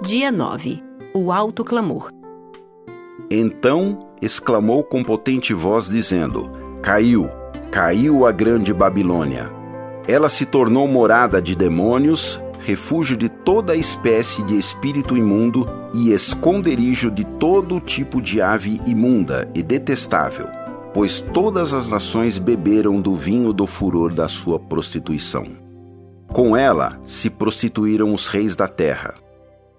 Dia 9. O alto clamor. Então exclamou com potente voz, dizendo: Caiu, caiu a grande Babilônia. Ela se tornou morada de demônios, refúgio de toda espécie de espírito imundo e esconderijo de todo tipo de ave imunda e detestável, pois todas as nações beberam do vinho do furor da sua prostituição. Com ela se prostituíram os reis da terra.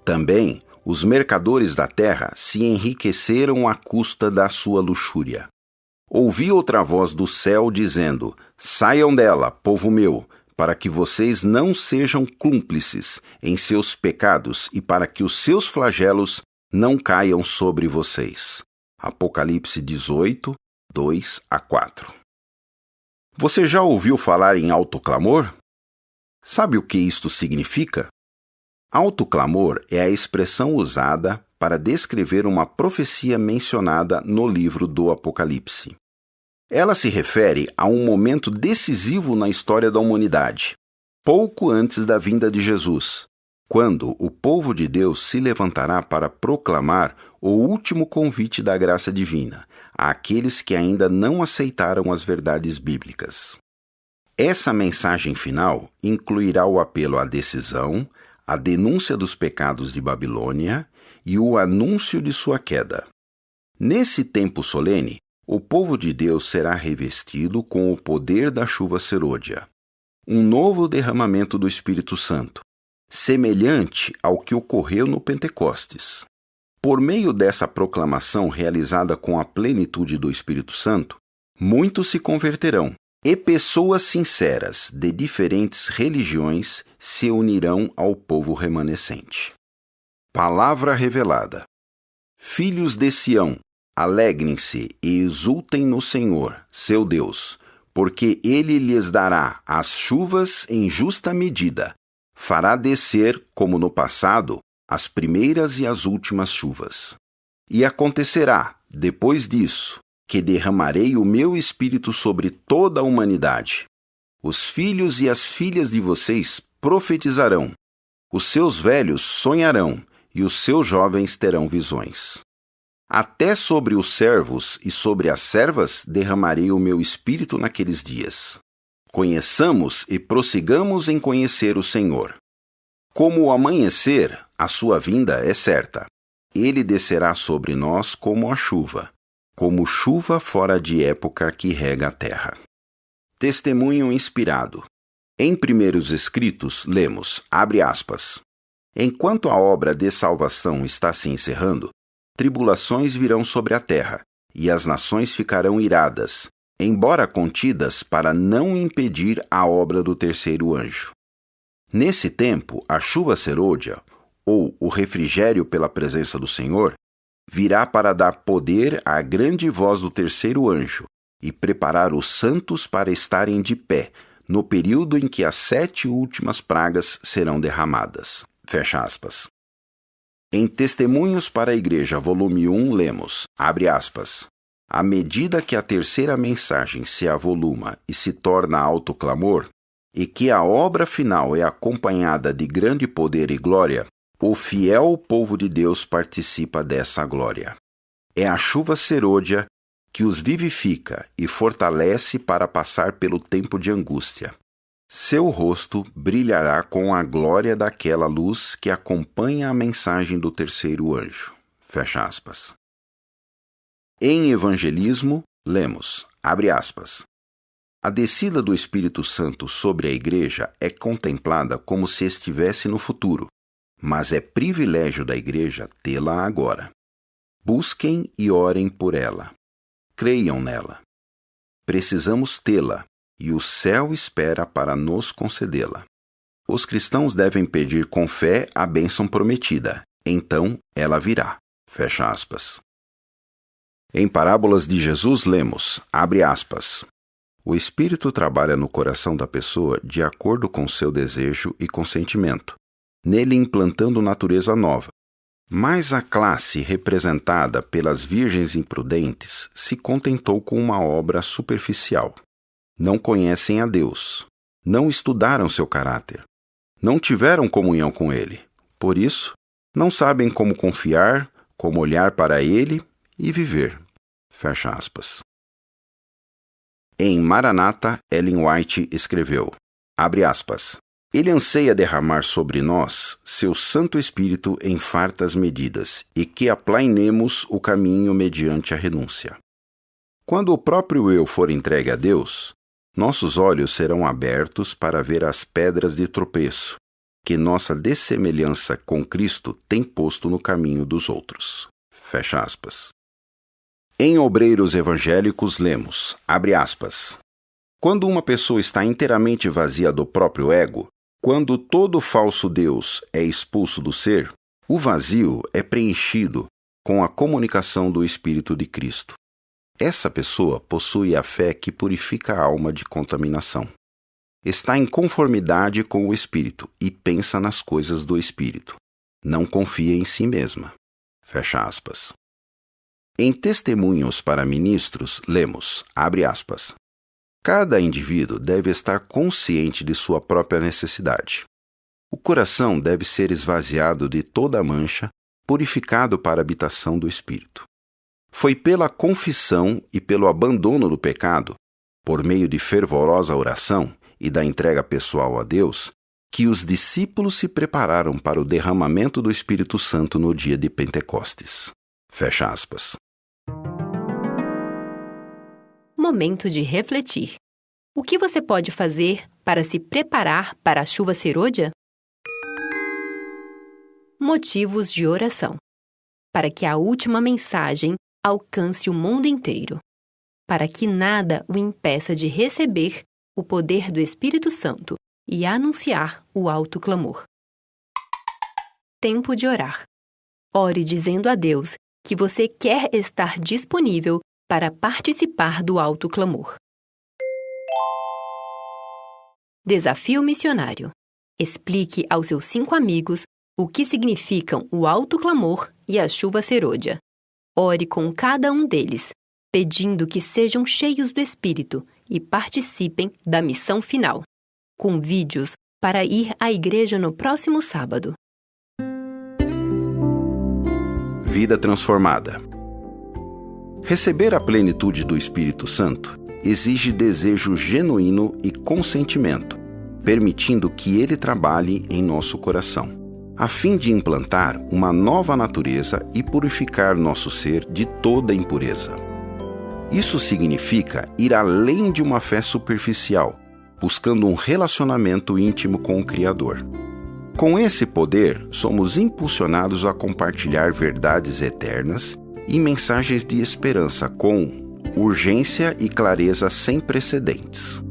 Também os mercadores da terra se enriqueceram à custa da sua luxúria. Ouvi outra voz do céu dizendo: Saiam dela, povo meu, para que vocês não sejam cúmplices em seus pecados e para que os seus flagelos não caiam sobre vocês. Apocalipse 18, 2-4. Você já ouviu falar em alto clamor? Sabe o que isto significa? Alto clamor é a expressão usada para descrever uma profecia mencionada no livro do Apocalipse. Ela se refere a um momento decisivo na história da humanidade, pouco antes da vinda de Jesus, quando o povo de Deus se levantará para proclamar o último convite da graça divina àqueles que ainda não aceitaram as verdades bíblicas. Essa mensagem final incluirá o apelo à decisão, a denúncia dos pecados de Babilônia e o anúncio de sua queda. Nesse tempo solene, o povo de Deus será revestido com o poder da chuva serôdia, um novo derramamento do Espírito Santo, semelhante ao que ocorreu no Pentecostes. Por meio dessa proclamação realizada com a plenitude do Espírito Santo, muitos se converterão, e pessoas sinceras de diferentes religiões se unirão ao povo remanescente. Palavra revelada. Filhos de Sião, alegrem-se e exultem no Senhor, seu Deus, porque Ele lhes dará as chuvas em justa medida, fará descer, como no passado, as primeiras e as últimas chuvas. E acontecerá, depois disso, que derramarei o meu espírito sobre toda a humanidade. Os filhos e as filhas de vocês profetizarão, os seus velhos sonharão e os seus jovens terão visões. Até sobre os servos e sobre as servas derramarei o meu espírito naqueles dias. Conheçamos e prossigamos em conhecer o Senhor. Como o amanhecer, a sua vinda é certa. Ele descerá sobre nós como a chuva, como chuva fora de época que rega a terra. Testemunho inspirado. Em primeiros escritos, lemos, abre aspas, enquanto a obra de salvação está se encerrando, tribulações virão sobre a terra, e as nações ficarão iradas, embora contidas para não impedir a obra do terceiro anjo. Nesse tempo, a chuva serôdia, ou o refrigério pela presença do Senhor, virá para dar poder à grande voz do terceiro anjo e preparar os santos para estarem de pé no período em que as 7 últimas pragas serão derramadas. Fecha aspas. Em Testemunhos para a Igreja, volume 1, lemos, abre aspas, à medida que a terceira mensagem se avoluma e se torna alto clamor, e que a obra final é acompanhada de grande poder e glória, o fiel povo de Deus participa dessa glória. É a chuva serôdia que os vivifica e fortalece para passar pelo tempo de angústia. Seu rosto brilhará com a glória daquela luz que acompanha a mensagem do terceiro anjo. Fecha aspas. Em Evangelismo, lemos, abre aspas, a descida do Espírito Santo sobre a Igreja é contemplada como se estivesse no futuro, mas é privilégio da Igreja tê-la agora. Busquem e orem por ela. Creiam nela. Precisamos tê-la, e o céu espera para nos concedê-la. Os cristãos devem pedir com fé a bênção prometida, então ela virá. Fecha aspas. Em Parábolas de Jesus lemos, abre aspas, o Espírito trabalha no coração da pessoa de acordo com seu desejo e consentimento, nele implantando natureza nova. Mas a classe representada pelas virgens imprudentes se contentou com uma obra superficial. Não conhecem a Deus, não estudaram seu caráter, não tiveram comunhão com Ele. Por isso, Não sabem como confiar, como olhar para Ele e viver. Fecha aspas. Em Maranata, Ellen White escreveu, abre aspas, Ele anseia derramar sobre nós seu Santo Espírito em fartas medidas e que aplainemos o caminho mediante a renúncia. Quando o próprio eu for entregue a Deus, nossos olhos serão abertos para ver as pedras de tropeço que nossa dessemelhança com Cristo tem posto no caminho dos outros. Fecha aspas. Em Obreiros Evangélicos lemos, abre aspas, quando uma pessoa está inteiramente vazia do próprio ego, quando todo falso Deus é expulso do ser, o vazio é preenchido com a comunicação do Espírito de Cristo. Essa pessoa possui a fé que purifica a alma de contaminação. Está em conformidade com o Espírito e pensa nas coisas do Espírito. Não confia em si mesma. Fecha aspas. Em Testemunhos para Ministros, lemos, abre aspas, cada indivíduo deve estar consciente de sua própria necessidade. O coração deve ser esvaziado de toda a mancha, purificado para a habitação do Espírito. Foi pela confissão e pelo abandono do pecado, por meio de fervorosa oração e da entrega pessoal a Deus, que os discípulos se prepararam para o derramamento do Espírito Santo no dia de Pentecostes. Fecha aspas. Momento de refletir. O que você pode fazer para se preparar para a chuva serôdia? Motivos de oração. Para que a última mensagem alcance o mundo inteiro. Para que nada o impeça de receber o poder do Espírito Santo e anunciar o alto clamor. Tempo de orar. Ore dizendo a Deus que você quer estar disponível para participar do alto clamor. Desafio missionário. Explique aos seus 5 amigos o que significam o alto clamor e a chuva serôdia. Ore com cada um deles, pedindo que sejam cheios do Espírito e participem da missão final, com vídeos para ir à igreja no próximo sábado. Vida transformada. Receber a plenitude do Espírito Santo exige desejo genuíno e consentimento, permitindo que ele trabalhe em nosso coração, a fim de implantar uma nova natureza e purificar nosso ser de toda impureza. Isso significa ir além de uma fé superficial, buscando um relacionamento íntimo com o Criador. Com esse poder, somos impulsionados a compartilhar verdades eternas e mensagens de esperança com urgência e clareza sem precedentes.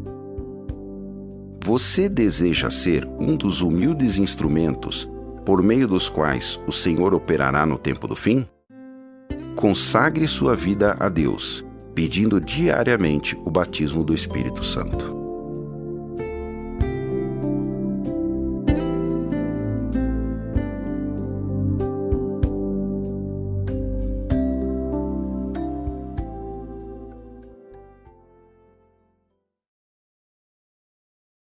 Você deseja ser um dos humildes instrumentos por meio dos quais o Senhor operará no tempo do fim? Consagre sua vida a Deus, pedindo diariamente o batismo do Espírito Santo.